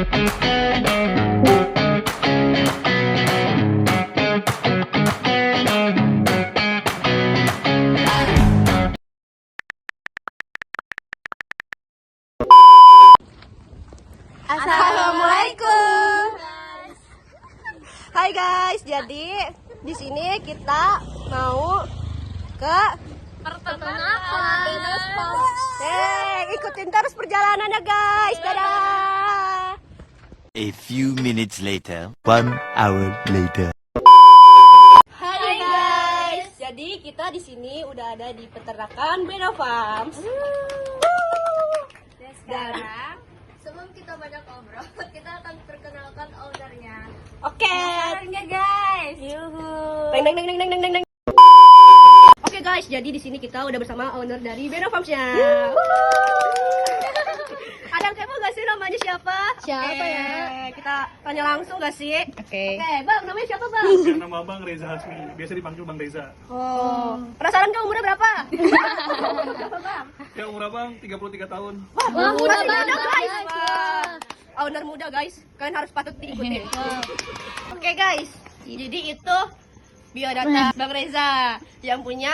Assalamualaikum. Hai guys, jadi di sini kita mau ke peternakan. ikutin terus perjalanannya guys. Dadah. A few minutes later, 1 hour later. Hai guys, jadi kita di sini udah ada di peternakan Beno Farms. Dan sekarang, sebelum kita banyak ngobrol, kita akan perkenalkan ownernya. Oke. Ownernya guys. Deng deng deng deng deng deng deng. Oke guys, jadi di sini kita udah bersama owner dari Beno Farms-nya. Ada yang kepo gak sih namanya siapa? Siapa ya? Kita tanya langsung gak sih? Oke. Oke, Bang, namanya siapa Bang? Nama Bang Reza Hasmi, biasa dipanggil Bang Reza. Oh, penasaran kamu umurnya berapa? Berapa Bang? Ya umur Abang 33 tahun. Wah, muda masih banget, muda guys. guys. Wah, owner muda guys, kalian harus patut diikuti. Oke guys, jadi itu biodata Bang Reza yang punya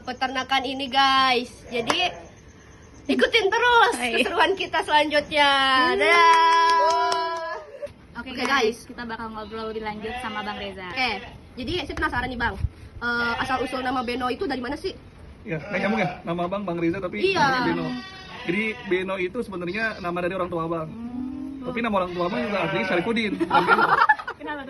peternakan ini guys. Jadi ikutin terus keseruan kita selanjutnya. Dadah. Oke guys, kita bakal ngobrol lebih lanjut sama Bang Reza. Oke, jadi saya penasaran nih Bang, asal usul nama Beno itu dari mana sih? Ya, nggak nyambung ya? Nama Abang Bang Reza tapi Iya. namanya Beno. Jadi Beno itu sebenarnya nama dari orang tua Abang. Tapi nama orang tua Abang juga aslinya Syarifuddin. bukan Beno.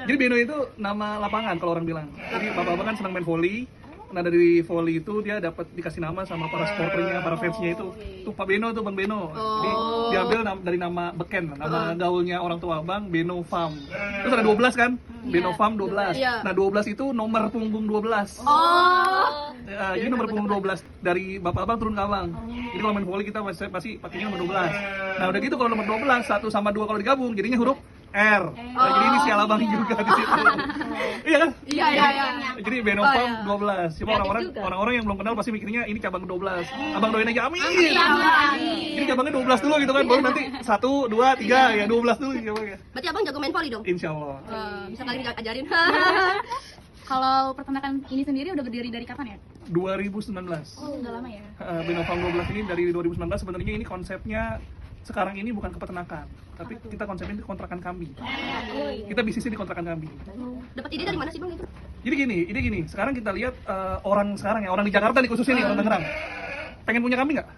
Jadi Beno itu nama lapangan kalau orang bilang. Jadi bapak Abang kan senang main volley. Nah dari volley itu dia dapat dikasih nama sama para supporternya, para fansnya itu. Tuh Pak Beno tuh Bang Beno. Jadi diambil dari nama beken, nama gaulnya orang tua Abang Beno Farm. Terus ada 12 kan? Beno Farm 12. Iya. Nah 12 itu nomor punggung 12. Oh, Ini nomor punggung 12 dari bapak abang turun ke abang. Jadi kalau main volley kita pasti pakainya nomor 12. Nah udah gitu kalau nomor 12 1 sama 2 kalau digabung jadinya huruf R. Nah, jadi inisial abang juga di situ. Iya kan? iya. Jadi Beno Oh, Farm iya. 12. Cuma orang-orang yang belum kenal pasti mikirnya ini cabang 12. Abang doain aja amin. Jadi cabangnya 12 dulu gitu kan. Baru nanti 1 2 3 ya 12 dulu cabangnya. Berarti abang jago main volley dong? Insyaallah. Bisa kali ajarin. Kalau peternakan ini sendiri udah berdiri dari kapan ya? 2019. Oh, udah lama ya. Beno Farm 12 ini dari 2019 sebenarnya ini konsepnya sekarang ini bukan ke peternakan, tapi kita konsepnya di kontrakan kambing. Kita bisnisnya di kontrakan kambing. Dapat ide dari mana sih bang itu? Jadi gini, sekarang kita lihat orang sekarang ya, orang di Jakarta nih khususnya nih, orang Tangerang. Pengen punya kambing nggak?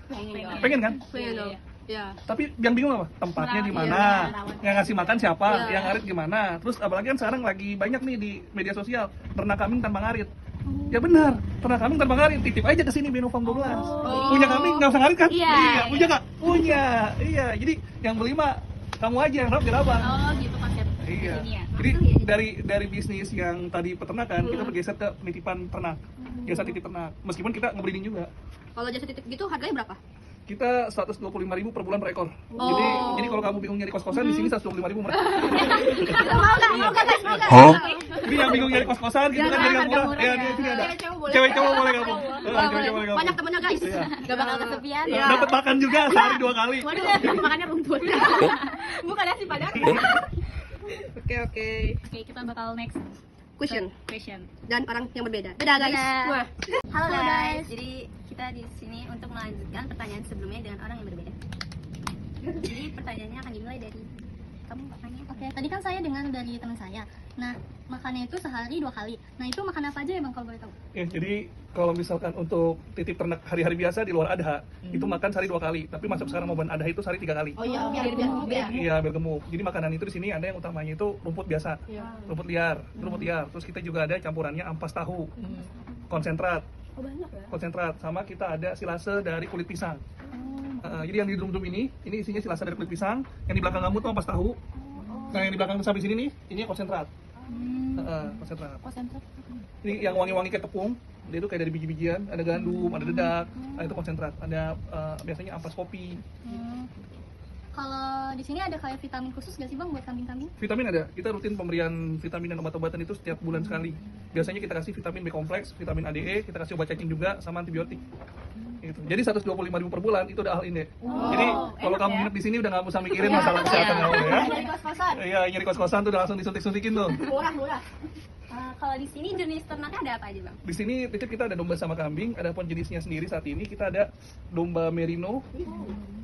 Pengen kan? Pengen dong. Ya. Tapi yang bingung apa? Tempatnya di mana? Yang ngasih makan siapa? Yang ngarit gimana? Terus apalagi kan sekarang lagi banyak nih di media sosial ternak kambing tanpa ngarit. Ya benar, ternak kambing tanpa ngarit, titip aja ke sini Beno Farm 12. Punya kambing nggak usah ngarit kan? Iya. Punya nggak? Punya. Iya, jadi yang beli mah kamu aja yang rawat biar abang. Oh, gitu konsep. Iya. Ini ya. Jadi dari bisnis yang tadi peternakan kita bergeser ke penitipan ternak. Jasa titip ternak. Meskipun kita ngebreeding juga. Kalau jasa titip gitu harganya berapa? Kita 125.000 per bulan per ekor. Jadi kalau kamu bingung nyari kos-kosan di sini 125.000 murah. Mau nggak guys? Mau nggak? Huh? Jadi yang bingung nyari kos-kosan gitu kan nyari yang murah. Ya di sini ada. Cewek cowok boleh gabung. Cewek cowok boleh gabung. Banyak temennya guys. Iya. Gak bakal kesepian. Ya. Dapat makan juga sehari 2 kali. Waduh, makannya rumput. Bukan nasi padang. Oke. Oke, kita bakal next Question question. dan orang yang berbeda. Beda guys. Dadah. Wah. Halo guys, jadi kita di sini untuk melanjutkan pertanyaan sebelumnya dengan orang yang berbeda. Jadi pertanyaannya akan dimulai dari kamu tanya. Oke, tadi kan saya dengar dari teman saya. Nah, makannya itu sehari 2 kali. Nah, itu makan apa aja ya Bang kalau boleh tahu? Ya, jadi kalau misalkan untuk titip ternak hari-hari biasa di luar adha itu makan sehari 2 kali. Tapi masuk sekarang momen adha itu sehari 3 kali. Oh iya, biar gemuk ya. Iya, biar gemuk. Jadi makanan itu di sini ada yang utamanya itu rumput biasa, rumput liar, Terus kita juga ada campurannya ampas tahu, konsentrat, Oh banyak ya. konsentrat. Sama kita ada silase dari kulit pisang. Jadi yang di drum-drum ini isinya silase dari kulit pisang. Yang di belakang kamu tuh ampas tahu. Nah yang di belakang sampai sini nih, ini konsentrat. Konsentrat. Konsentrat. Ini yang wangi-wangi kayak tepung. Dia itu kayak dari biji-bijian. Ada gandum, ada dedak. Nah, itu konsentrat. Ada biasanya ampas kopi. Kalau di sini ada kayak vitamin khusus gak sih Bang buat kambing-kambing? Vitamin ada. Kita rutin pemberian vitamin dan obat-obatan itu setiap bulan sekali. Biasanya kita kasih vitamin B kompleks, vitamin ADE, kita kasih obat cacing juga, sama antibiotik. Gitu. Jadi 125.000 per bulan itu udah all in deh. Jadi kalau kamu nginep di sini udah nggak usah mikirin masalah kesehatan kamu ya. Dari kos-kosan. Iya, nyari kos-kosan tuh udah langsung disuntik-suntikin tuh. Murah. Kalau di sini jenis ternaknya ada apa aja bang? Di sini Titip kita ada domba sama kambing, ada pun jenisnya sendiri saat ini kita ada domba merino,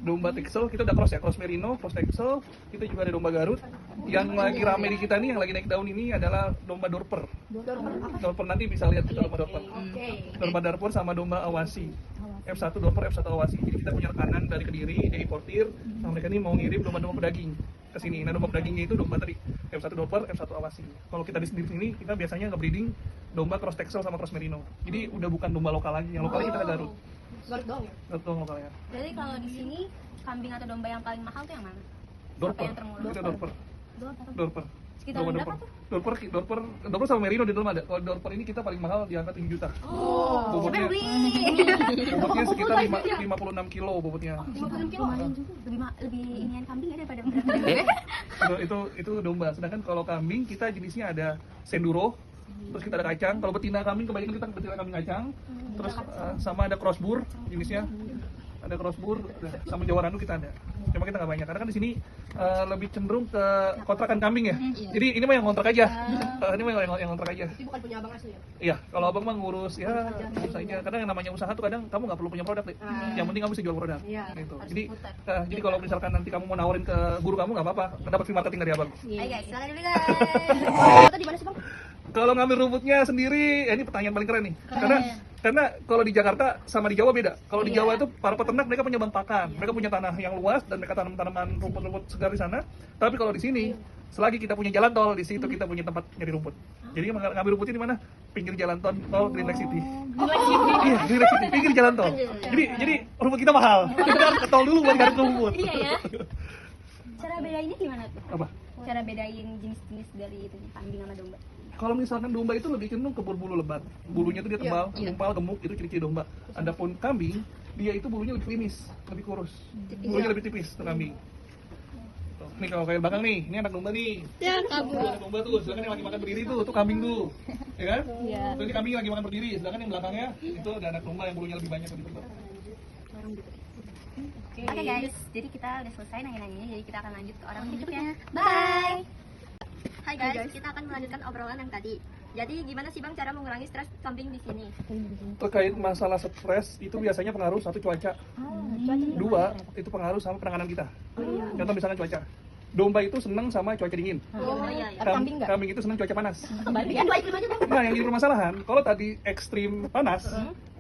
domba texel, kita udah cross ya, cross merino, cross texel, kita juga ada domba Garut. Yang lagi rame di kita nih, yang lagi naik daun ini adalah domba Dorper. Dorper nanti bisa lihat kita domba Dorper. Oke. Domba Dorper sama domba Awasi. F1 Dorper, F1 Awasi. Jadi kita punya rekanan dari Kediri, dia importir, nah mereka ini mau ngirim domba-domba pedaging ke sini. Nah, domba pedagingnya itu domba tadi F1 Dorper, F1 Awasi. Kalau kita di sini kita biasanya nge-breeding domba cross texel sama cross merino. Jadi udah bukan domba lokal lagi. Yang lokalnya kita ada Garut. Garut doang ya? Garut doang lokalnya. Jadi kalau di sini kambing atau domba yang paling mahal tuh yang mana? Dorper. yang termurah? Itu Dorper. Dorper. Sekitar Domba berapa Dorper. tuh? Dorper sama merino di dalam ada. Kalau Dorper ini kita paling mahal di angka 7 juta. Oh. Bobotnya, Beli. bobotnya sekitar 56 kilo bobotnya. 56 kilo. Lebih inian kambing ya daripada Itu domba. Sedangkan kalau kambing kita jenisnya ada senduro, terus kita ada kacang. Kalau betina kambing kebanyakan kita betina kambing kacang. Terus sama ada crossbur jenisnya. Ada crossbur sama Jawa Randu kita ada. Cuma kita nggak banyak karena kan di sini lebih cenderung ke kontrakan kambing ya. Jadi ini mah yang kontrak aja. Ini mah yang kontrak aja. Ini bukan punya abang asli ya? Iya, kalau abang mah ngurus ya ngurus aja. Kadang yang namanya usaha tuh kadang kamu nggak perlu punya produk deh. Yang penting kamu bisa jual produk. Iya. Gitu. Jadi kalau misalkan nanti kamu mau nawarin ke guru kamu nggak apa-apa, dapat free marketing dari abang. Hai guys, silakan dulu guys. Oh, tadi mana sih bang? Kalau ngambil rumputnya sendiri, ini pertanyaan paling keren nih. Karena kalau di Jakarta sama di Jawa beda. Kalau di Jawa itu para peternak mereka punya bank pakan, mereka punya tanah yang luas dan mereka tanam tanaman rumput-rumput segar di sana. Tapi kalau di sini, selagi kita punya jalan tol, di situ kita punya tempat nyari rumput. Jadi ngambil rumputnya di mana? Pinggir jalan tol Green Lake City. Iya, Green Lake City, pinggir jalan tol. Jadi rumput kita mahal. Kita harus ke tol dulu buat nyari rumput. Iya ya. Cara bedainnya gimana tuh? Apa? Cara bedain jenis-jenis dari itu kambing sama domba. Kalau misalkan domba itu lebih cenderung ke berbulu lebat. Bulunya itu dia tebal, gumpal, gemuk, itu ciri-ciri domba. Adapun kambing, dia itu bulunya lebih klimis, lebih kurus. Bulunya lebih tipis tuh kambing. Tuh, nih kalau kayak belakang nih, ini anak domba nih. Ya, kambing. Anak domba tuh, sedangkan yang lagi makan berdiri tuh kambing tuh. Ya kan? Iya. Tuh ini kambing lagi makan berdiri, sedangkan yang belakangnya itu ada anak domba yang bulunya lebih banyak lebih tebal. Oke guys, jadi kita udah selesai nanya-nanyanya, jadi kita akan lanjut ke orang berikutnya. Bye. Hai guys, kita akan melanjutkan obrolan yang tadi. Jadi gimana sih bang cara mengurangi stres kambing di sini? Terkait masalah stres itu biasanya pengaruh satu cuaca. Dua, itu pengaruh sama penanganan kita. Contoh misalnya cuaca. Domba itu senang sama cuaca dingin. Iya. Kambing itu senang cuaca panas. Ya, dua iklim aja bang. Nah, yang jadi permasalahan, kalau tadi ekstrim panas,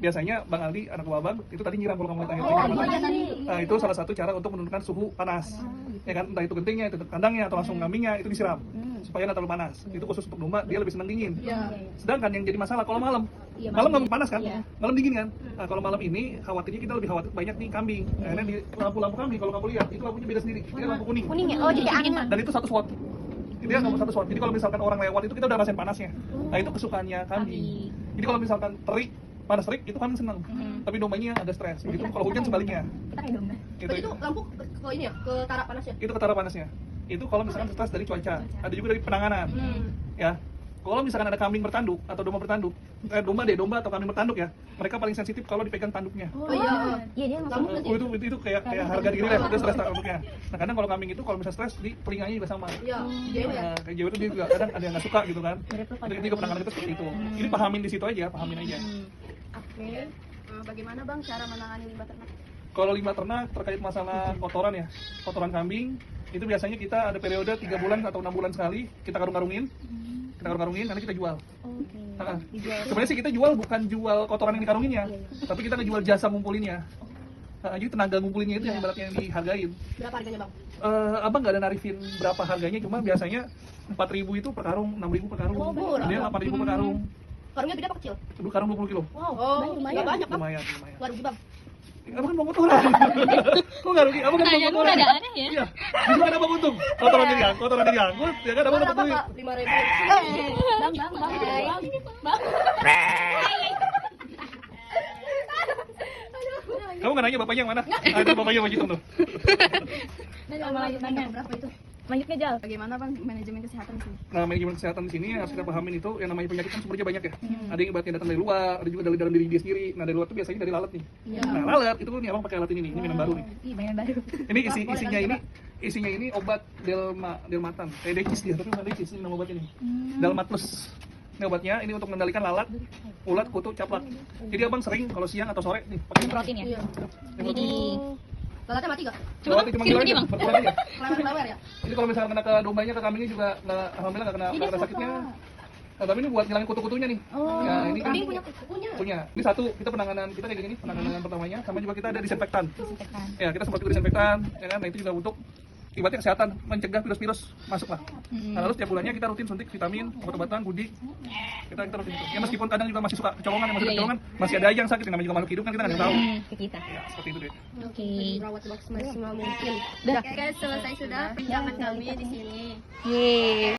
biasanya Bang Aldi, anak buah Bang, itu tadi nyiram kalau kamu lihat air. Nah, itu salah satu cara untuk menurunkan suhu panas. Ya kan, entah itu gentingnya, itu kandangnya, atau langsung kambingnya, itu disiram. Supaya nggak terlalu panas. Itu khusus untuk domba, dia lebih senang dingin. Sedangkan yang jadi masalah kalau malam nggak panas kan? Malam dingin kan? Nah, kalau malam ini, khawatirnya kita lebih khawatir banyak nih kambing. Karena di lampu-lampu kambing, kalau kamu lihat, itu lampunya beda sendiri. Dia lampu kuning. Kuning ya? Oh, jadi angin. Dan itu 1 watt. Dia nggak mau 1 watt. Jadi kalau misalkan orang lewat itu kita udah rasain panasnya. Nah itu kesukaannya kambing. Jadi kalau misalkan terik, panas terik itu kambing senang. Tapi dombanya agak stres. Begitu kalau hujan sebaliknya. Kita kayak domba. Gitu. Itu lampu ke ini ya? Ke tarak panasnya? Itu ketara panasnya. Itu kalau misalkan stres dari cuaca. Ada juga dari penanganan. Ya. Kalau misalkan ada kambing bertanduk atau domba bertanduk, domba atau kambing bertanduk ya, mereka paling sensitif kalau dipegang tanduknya. Oh iya. Iya dia Lampu Itu kayak harga diri lah, dia stres tanduknya. Nah kadang kalau kambing itu kalau misalnya stres di telinganya juga sama. Iya, jewe ya. Kayak jauh itu dia juga kadang ada yang nggak suka gitu kan. Jadi ke penanganan kita seperti itu. Jadi pahamin di situ aja, pahamin aja. Oke. Bagaimana bang cara menangani limbah ternak? Kalau limbah ternak terkait masalah kotoran ya, kotoran kambing itu biasanya kita ada periode 3 bulan atau 6 bulan sekali kita karung-karungin. Kita karung-karungin, nanti kita jual. Sebenarnya sih kita jual bukan jual kotoran yang dikarunginnya, tapi kita ngejual jasa ngumpulinnya. Jadi tenaga ngumpulinnya itu yang ibaratnya yang dihargain. Berapa harganya bang? Abang nggak ada narifin berapa harganya, cuma biasanya 4.000 itu per karung, 6.000 per karung, murah. dia 8.000 per karung. Karungnya gede apa kecil? Dulu karung 20 kilo. Wow, nggak banyak bang. Lumayan. Nggak rugi bang. Abang kan mau kotoran. Kok nggak rugi? Abang kan mau kotoran. Ada aneh ya. Iya. Itu kan abang untung. Kotoran dia angkut, ya kan abang dapat duit. 5.000. Bang. Kamu nggak nanya bapaknya yang mana? Ada bapaknya Pak Jitung tuh. Lanjut berapa itu? Lanjutnya Jal. Bagaimana Bang manajemen kesehatan di sini? Nah, manajemen kesehatan di sini yang harus kita pahamin itu yang namanya penyakit kan sumbernya banyak ya. Ada yang obatnya datang dari luar, ada juga dari dalam diri dia sendiri. Nah, dari luar itu biasanya dari lalat nih. Nah, lalat itu nih abang pakai alat ini nih, ini minum baru nih. Ih, mainan baru. Ini isinya ini obat delmatan. Decis dia, tapi bukan decis ini nama obat ini. Delmatlus. Ini obatnya ini untuk mengendalikan lalat, ulat, kutu, caplak. Jadi abang sering kalau siang atau sore nih pakai Protein ya? Iya. Jadi Lalatnya mati gak? Lalatnya cuma Kirim gini Bang. berkurang aja. Lewer-lewer ya? Jadi kalau misalnya kena ke dombanya, ke kambingnya juga nggak, alhamdulillah nggak kena sakitnya. Nah, tapi ini buat ngilangin kutu-kutunya nih. Ya, ini kan Kambing punya. punya. Ini satu, kita penanganan kita kayak gini, penanganan pertamanya. Sama juga kita ada disinfektan. Ya, kita sempat juga disinfektan. Ya kan, nah itu juga untuk ibaratnya kesehatan, mencegah virus-virus masuk lah. Nah, lalu setiap bulannya kita rutin suntik vitamin, obat-obatan, gudik. Kita rutin itu. Ya meskipun kadang juga masih suka kecolongan, masih ada aja yang sakit. Namanya juga makhluk hidup kan kita nggak ada yang tahu. ke kita. Ya, seperti itu deh. Oke. Rawat maksimal mungkin. Oke, selesai sudah pinjaman kami di sini. Yeay.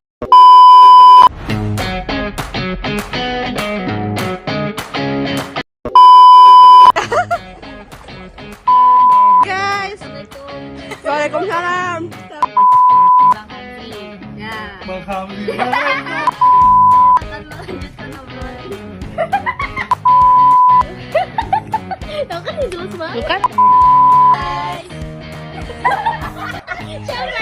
Guys, Waalaikumsalam. Ya. Bang Hamdi. Akan melanjutkan obrolan. Tahu kan jelas banget. Bukan? Siapa?